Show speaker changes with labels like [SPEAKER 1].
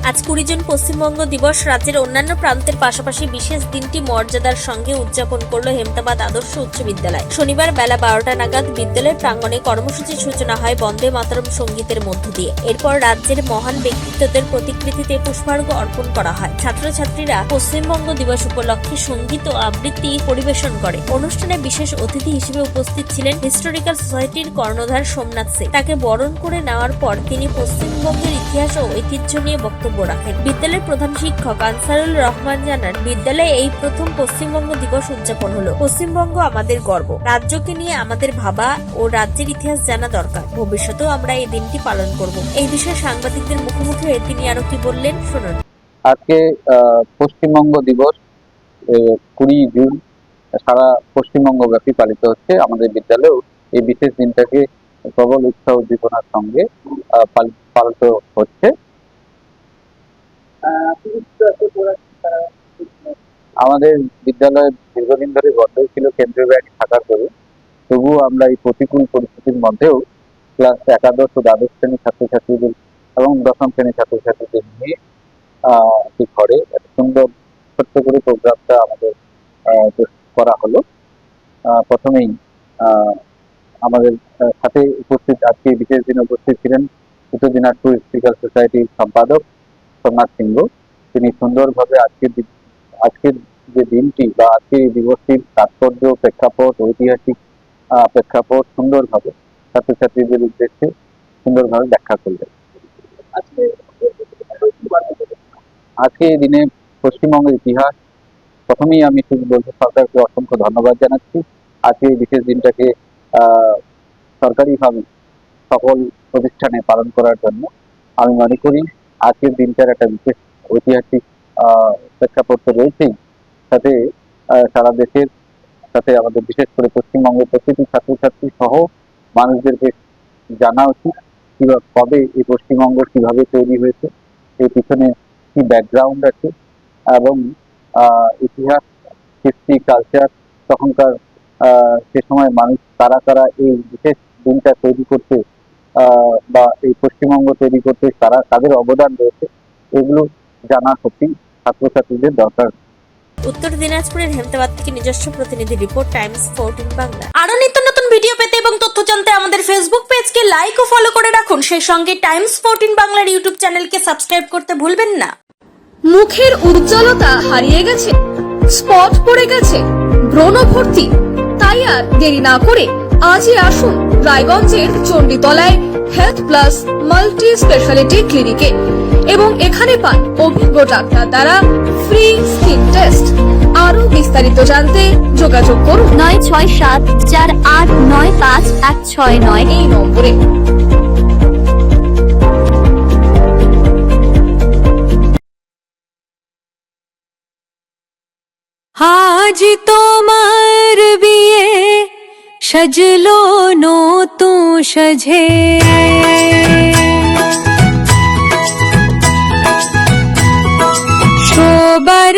[SPEAKER 1] আজ 20 জুন পশ্চিমবঙ্গ দিবস। রাজ্যের অন্যান্য প্রান্তের পাশাপাশি বিশেষ দিনটি মর্যাদার সঙ্গে উদযাপন করল হেমতাবাদ আদর্শ উচ্চ বিদ্যালয়। শনিবার বেলা 12টা নাগাদ বিদ্যালয়ের প্রাঙ্গণে কর্মসূচির সূচনা হয় বন্দে মাতরম সঙ্গীতের মধ্য দিয়ে। এরপর রাজ্যের মহান ব্যক্তিত্বদের প্রতিকৃতিতে পুষ্পার্ঘ্য অর্পণ করা হয়। ছাত্রছাত্রীরা পশ্চিমবঙ্গ দিবস উপলক্ষে সঙ্গীত ও আবৃত্তি পরিবেশন করে। অনুষ্ঠানে বিশেষ অতিথি হিসেবে উপস্থিত ছিলেন হিস্টোরিক্যাল সোসাইটির কর্ণধার সোমনাথ সিং। তাকে বরণ করে নেওয়ার পর তিনি পশ্চিমবঙ্গের ইতিহাস ও ঐতিহ্য নিয়ে বক্তব্য রাখেন। বিদ্যালয়ের প্রধান শিক্ষক আনসারুল রহমান জানান, বিদ্যালয়ে এই প্রথম পশ্চিমবঙ্গ দিবস উদযাপন হলো। পশ্চিমবঙ্গ আমাদের গর্ব। রাজ্যকে নিয়ে আমাদের ভাবা ও রাজ্যের ইতিহাস জানা দরকার। ভবিষ্যতেও আমরা এই দিনটি পালন করব। এই বিষয়ে সাংবাদিকদের মুখোমুখি হয়ে তিনি আরো কি বললেন শুনুন।
[SPEAKER 2] আজকে পশ্চিমবঙ্গ দিবস 20 জুন সারা পশ্চিমবঙ্গ ব্যাপী পালিত হচ্ছে। আমাদের বিদ্যালয়েও এই বিশেষ দিনটাকে প্রবল উৎসাহ উদ্দীপনার সঙ্গে পালিত হচ্ছে। আমাদের বিদ্যালয় দীর্ঘদিন ধরে বন্ধই ছিল কেন্দ্রীয় ব্যাংক থাকার পরে, তবুও আমরা এই প্রতিকূল পরিস্থিতির মধ্যেও ক্লাস একাদশ ও দ্বাদশ শ্রেণীর ছাত্রছাত্রীদের এবং দশম শ্রেণীর ছাত্রছাত্রীদের নিয়ে একটি ঘরে এত সুন্দর ছোট্ট করে প্রোগ্রামটা আমাদের করা হলো। প্রথমেই আমাদের সাথে উপস্থিত আজকে বিশেষ দিনে উপস্থিত ছিলেন উত্তর দিনাজপুর হিস্টোরিক্যাল সোসাইটির সম্পাদক সোমনাথ সিং। তিনি সুন্দরভাবে আজকের যে দিনটি বা আজকের এই দিবসটির তাৎপর্য, প্রেক্ষাপট, ঐতিহাসিক প্রেক্ষাপট সুন্দরভাবে ছাত্রছাত্রীদের উদ্দেশ্যে সুন্দরভাবে ব্যাখ্যা করলেন। আজকে এই দিনে পশ্চিমবঙ্গের ইতিহাস, প্রথমেই আমি শুধু বলবো সরকারকে অসংখ্য ধন্যবাদ জানাচ্ছি। আজকে এই বিশেষ দিনটাকে সরকারিভাবে সকল প্রতিষ্ঠানে পালন করার জন্য। আমি মনে করি আজকের দিনটার একটা বিশেষ ঐতিহাসিক প্রেক্ষাপট রয়েছেই, সাথে সারা দেশের সাথে আমাদের বিশেষ করে পশ্চিমবঙ্গের প্রতিটি ছাত্রছাত্রী সহ মানুষদেরকে জানা উচিত কিভাবে কবে এই পশ্চিমবঙ্গ কিভাবে তৈরি হয়েছে, এর পিছনে কি ব্যাকগ্রাউন্ড আছে এবং ইতিহাস, হিস্ট্রি, কালচার, তখনকার সে সময় মানুষ কারা কারা এই বিশেষ দিনটা তৈরি করতে বা এই পশ্চিমবঙ্গ তৈরি করতে তাদের অবদান রয়েছে, এগুলো জানা সত্যি ছাত্রছাত্রীদের দরকার।
[SPEAKER 1] উত্তর দিনাজপুরের হেমতাবাদ থেকে নিজস্ব প্রতিনিধি রিপোর্ট, টাইমস 14 বাংলা। আরো নিত্য নতুন ভিডিও পেতে এবং তথ্য জানতে আমাদের ফেসবুক পেজকে লাইক ও ফলো করে রাখুন। সেই সঙ্গে টাইমস 14 বাংলার ইউটিউব চ্যানেলকে সাবস্ক্রাইব করতে ভুলবেন না।
[SPEAKER 3] মুখের উজ্জ্বলতা হারিয়ে গেছে, স্পট পড়ে গেছে, ব্রণ ভর্তি, তাই আর দেরি না করে আজই আসুন রায়গঞ্জের চণ্ডীতলায় হেলথ প্লাস মাল্টি স্পেশালিটি ক্লিনিকে এবং এখানে পান অভিজ্ঞ ডাক্তার দ্বারা ফ্রি স্কিন টেস্ট। আরো বিস্তারিত জানতে যোগাযোগ করুন 9674895169 এই নম্বরে।
[SPEAKER 4] আজ তোমার বিয়ে সাজলো নতুন সাজে, সবার